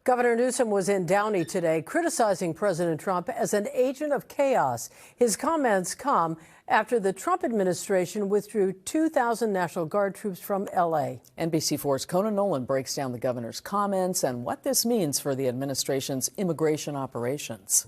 Governor Newsom was in Downey today criticizing President Trump as an agent of chaos. His comments come after the Trump administration withdrew 2,000 National Guard troops from L.A. NBC4's Conan Nolan breaks down the governor's comments and what this means for the administration's immigration operations.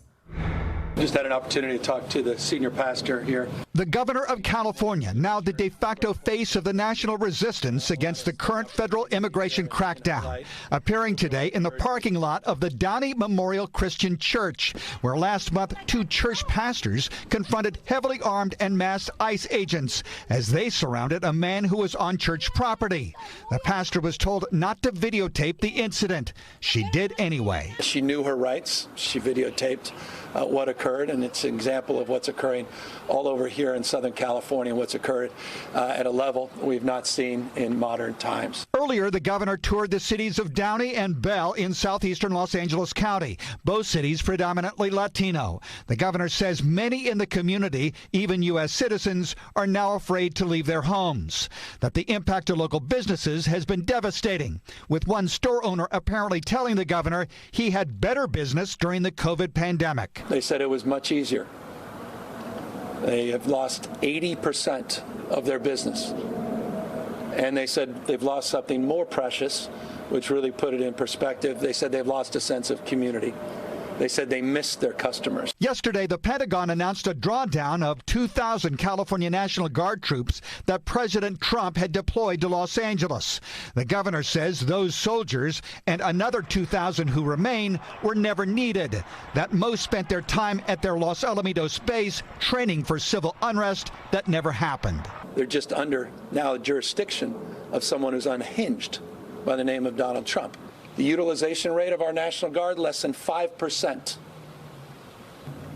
Just had an opportunity to talk to the senior pastor here. The governor of California, now the de facto face of the national resistance against the current federal immigration crackdown, appearing today in the parking lot of the Downey Memorial Christian Church, where last month 2 church pastors confronted heavily armed and masked ICE agents as they surrounded a man who was on church property. The pastor was told not to videotape the incident. She did anyway. She knew her rights. She videotaped what occurred, and it's an example of what's occurring all over here in Southern California, what's occurred at a level we've not seen in modern times. Earlier, the governor toured the cities of Downey and Bell in southeastern Los Angeles County, both cities predominantly Latino. The governor says many in the community, even U.S. citizens, are now afraid to leave their homes. That the impact to local businesses has been devastating, with one store owner apparently telling the governor he had better business during the COVID pandemic. They said it was much easier. They have lost 80% of their business. And they said they've lost something more precious, which really put it in perspective. They said they've lost a sense of community. They said they missed their customers. Yesterday, the Pentagon announced a drawdown of 2,000 California National Guard troops that President Trump had deployed to Los Angeles. The governor says those soldiers and another 2,000 who remain were never needed, that most spent their time at their Los Alamitos base training for civil unrest that never happened. They're just under now the jurisdiction of someone who's unhinged by the name of Donald Trump. The utilization rate of our National Guard, less than 5%.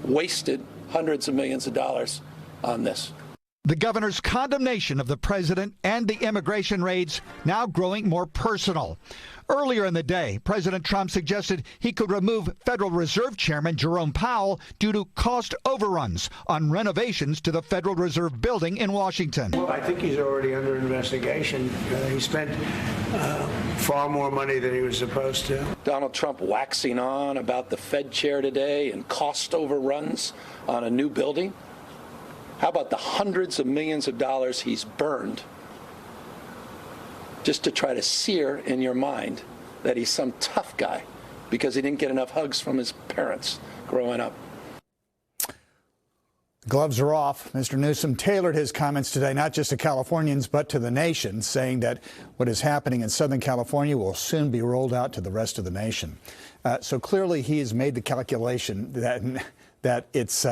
Wasted hundreds of millions of dollars on this. The governor's condemnation of the president and the immigration raids now growing more personal. Earlier in the day, President Trump suggested he could remove Federal Reserve Chairman Jerome Powell due to cost overruns on renovations to the Federal Reserve building in Washington. Well, I think he's already under investigation. He spent far more money than he was supposed to. Donald Trump waxing on about the Fed chair today and cost overruns on a new building. How about the hundreds of millions of dollars he's burned just to try to sear in your mind that he's some tough guy because he didn't get enough hugs from his parents growing up? Gloves are off. Mr. Newsom tailored his comments today not just to Californians but to the nation, saying that what is happening in Southern California will soon be rolled out to the rest of the nation. So clearly he has made the calculation that it's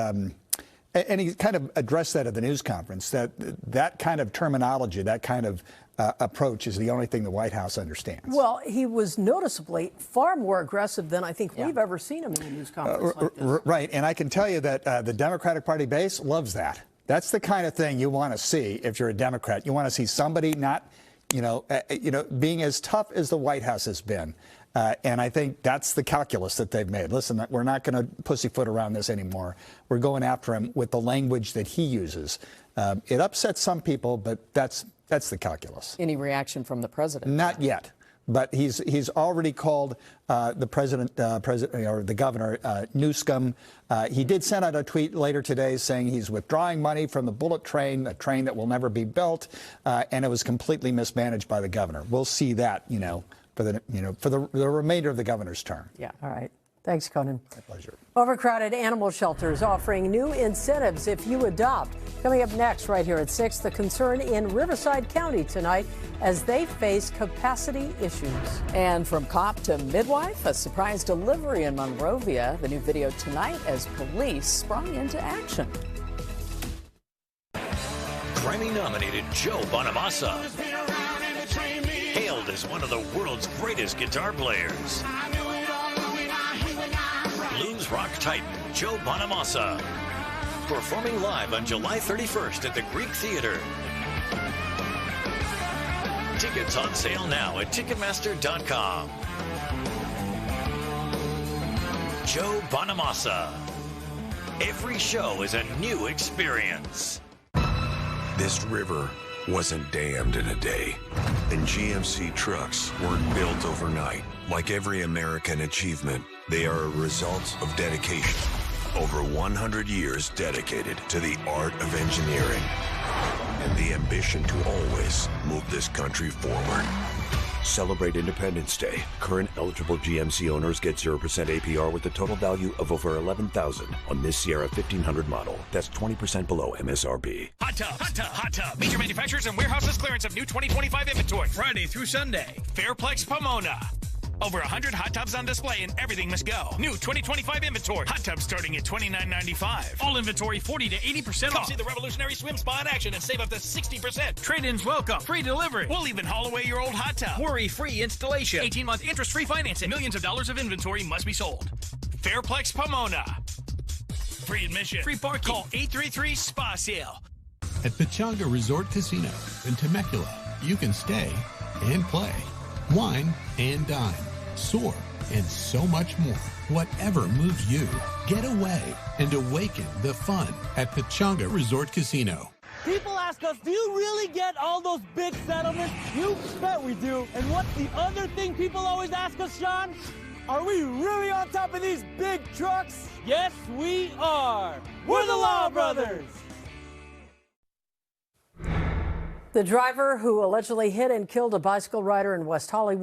and he kind of addressed that at the news conference, that kind of terminology, that kind of approach is the only thing the White House understands. Well, he was noticeably far more aggressive than I think we've ever seen him in a news conference like this. Right, and I can tell you that the Democratic Party base loves that. That's the kind of thing you want to see if you're a Democrat. You want to see somebody not, being as tough as the White House has been. And I think that's the calculus that they've made. Listen, we're not going to pussyfoot around this anymore. We're going after him with the language that he uses. It upsets some people, but that's the calculus. Any reaction from the president? Not yet, but he's already called the president or the governor Newsom. He did send out a tweet later today saying he's withdrawing money from the bullet train, a train that will never be built, and it was completely mismanaged by the governor. We'll see that, for the remainder of the governor's term. Yeah. All right. Thanks, Conan. My pleasure. Overcrowded animal shelters offering new incentives if you adopt. Coming up next, right here at 6, the concern in Riverside County tonight as they face capacity issues. And from cop to midwife, a surprise delivery in Monrovia. The new video tonight as police sprung into action. Grammy-nominated Joe Bonamassa, hailed as one of the world's greatest guitar players. Blues rock titan Joe Bonamassa, performing live on July 31st at the Greek Theater. Tickets on sale now at Ticketmaster.com. Joe Bonamassa. Every show is a new experience. This river wasn't damned in a day. And GMC trucks weren't built overnight. Like every American achievement, they are a result of dedication. Over 100 years dedicated to the art of engineering and the ambition to always move this country forward. Celebrate Independence Day. Current eligible GMC owners get 0% APR with a total value of over $11,000 on this Sierra 1500 model. That's 20% below MSRP. Hot tub, hot tub, hot tub. Major manufacturers and warehouses clearance of new 2025 inventory. Friday through Sunday. Fairplex Pomona. Over 100 hot tubs on display and everything must go. New 2025 inventory. Hot tubs starting at $29.95. All inventory 40 to 80% off. Come see the revolutionary swim spa in action and save up to 60%. Trade-ins welcome. Free delivery. We'll even haul away your old hot tub. Worry-free installation. 18-month interest-free financing. Millions of dollars of inventory must be sold. Fairplex Pomona. Free admission. Free parking. Call 833-SPA-SALE. At Pechanga Resort Casino in Temecula, you can stay and play, wine and dine, soar, and so much more. Whatever moves you, get away and awaken the fun at Pechanga Resort Casino. People ask us, do you really get all those big settlements? You bet we do. And what's the other thing people always ask us, Sean? Are we really on top of these big trucks? Yes, we are. We're the Law Brothers. The driver who allegedly hit and killed a bicycle rider in West Hollywood